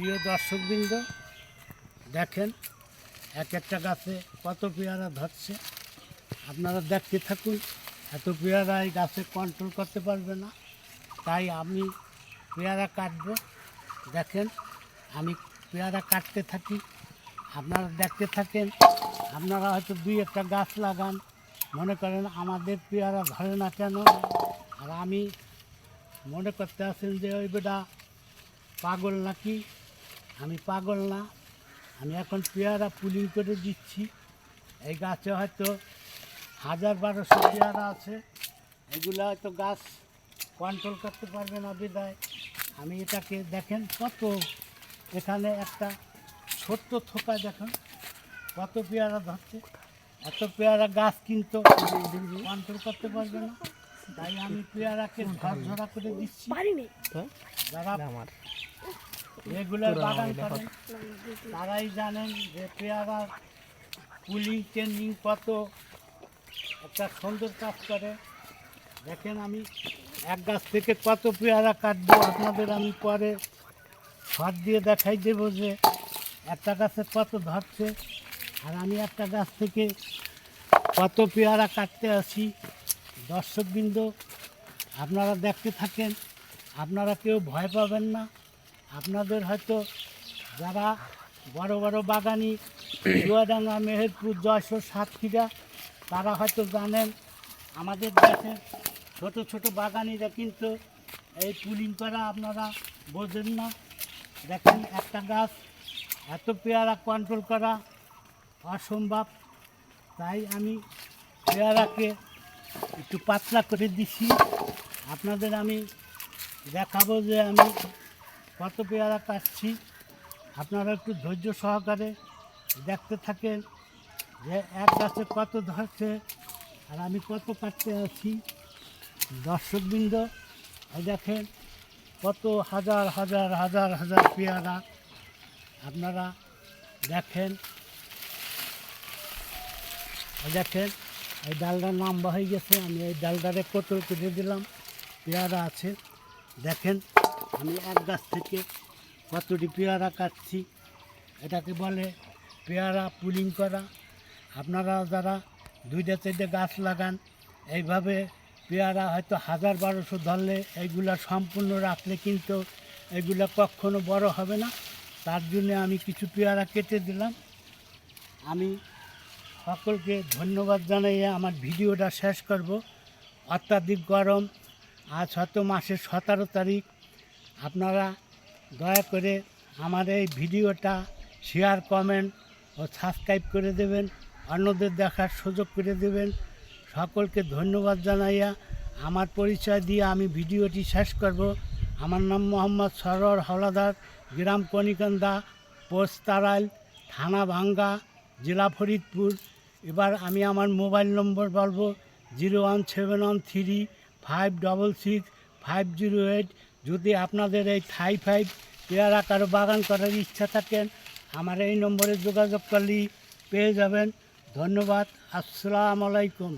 প্রিয় দর্শকবৃন্দ, দেখেন এক একটা গাছে কত পেয়ারা ধরছে। আপনারা দেখতে থাকুন। এত পেয়ারা এই গাছে কন্ট্রোল করতে পারবে না, তাই আমি পেয়ারা কাটবো। দেখেন আমি পেয়ারা কাটতে থাকি, আপনারা দেখতে থাকেন। আপনারা হয়তো দুই একটা গাছ লাগান, মনে করেন আমাদের পেয়ারা ধরে না কেন, আর আমি মনে করতে আছেন যে ওই বেটা পাগল নাকি। আমি পাগল না, আমি এখন পেয়ারা পুলিং করে দিচ্ছি। এই গাছে হয়তো 1000-1200 পেয়ারা আছে। এগুলো হয়তো গাছ কন্ট্রোল করতে পারবে না বিদায় আমি এটাকে দেখেন কত, এখানে একটা ছোট্ট থোকা দেখেন কত পেয়ারা ধরছে। এত পেয়ারা গাছ কিন্তু কন্ট্রোল করতে পারবে না, তাই আমি পেয়ারাকে ঝরঝরা করে দিচ্ছি। যারা রেগুলার বাগান করেন তারাই জানেন যে পেয়ারার পুলিং ট্রেনিং কত একটা সুন্দর কাজ করে। দেখেন আমি এক গাছ থেকে কত পেয়ারা কাটবো আপনাদের আমি পরে শট দিয়ে দেখাই দেবো যে একটা গাছে কত ধরছে, আর আমি একটা গাছ থেকে কত পেয়ারা কাটতে আসি। দর্শকবৃন্দ, আপনারা দেখতে থাকেন, আপনারা কেউ ভয় পাবেন না। আপনাদের হয়তো যারা বড় বড় বাগানি চুয়াডাঙ্গা, মেহেরপুর, যশোর, সাতক্ষীরা, তারা হয়তো জানেন। আমাদের দেশের ছোট ছোট বাগানিরা কিন্তু এই পুলিং করা আপনারা বোঝেন না। দেখেন একটা গাছ এত পেয়ারা কন্ট্রোল করা অসম্ভব, তাই আমি পেয়ারাকে একটু পাতলা করে দিছি। আপনাদের আমি দেখাবো যে আমি কত পেয়ারা কাটছি। আপনারা একটু ধৈর্য সহকারে দেখতে থাকেন যে এক গাছে কত ধরছে আর আমি কত কাটতে আছি। দর্শকবৃন্দ, দেখেন কত হাজার হাজার হাজার হাজার পেয়ারা আপনারা দেখেন। দেখেন এই ডালটার লম্বা হয়ে গেছে, আমি এই ডালটারে কোতর করে দিলাম, পেয়ারা আছে। দেখেন আমি এক গাছ থেকে কতটি পেয়ারা কাটছি, এটাকে বলে পেয়ারা পুলিং করা। আপনারা যারা 2-4টে গাছ লাগান, এইভাবে পেয়ারা হয়তো 1000-1200 ধরলে এইগুলা সম্পূর্ণ রাখলে কিন্তু এগুলা কখনো বড় হবে না। তার জন্যে আমি কিছু পেয়ারা কেটে দিলাম। আমি সকলকে ধন্যবাদ জানাইয়ে আমার ভিডিওটা শেষ করব। অত্যাধিক গরম, আজ হয়তো মাসের 17 তারিখ। আপনারা দয়া করে আমার এই ভিডিওটা শেয়ার, কমেন্ট ও সাবস্ক্রাইব করে দেবেন, অন্যদের দেখার সুযোগ করে দেবেন। সকলকে ধন্যবাদ জানাইয়া আমার পরিচয় দিয়ে আমি ভিডিওটি শেষ করব। আমার নাম মোহাম্মদ সরোয়ার হাওলাদার, গ্রাম কনিকান্দা, পোস্ট তারাইল, থানা ভাঙ্গা, জেলা ফরিদপুর। এবার আমি আমার মোবাইল নম্বর বলবো 01713566508। যদি আপনাদের এই থাই 5 পেয়ারা কারো বাগান করার ইচ্ছা থাকেন, আমার এই নম্বরে যোগাযোগ করলেই পেয়ে যাবেন। ধন্যবাদ। আসসালামু আলাইকুম।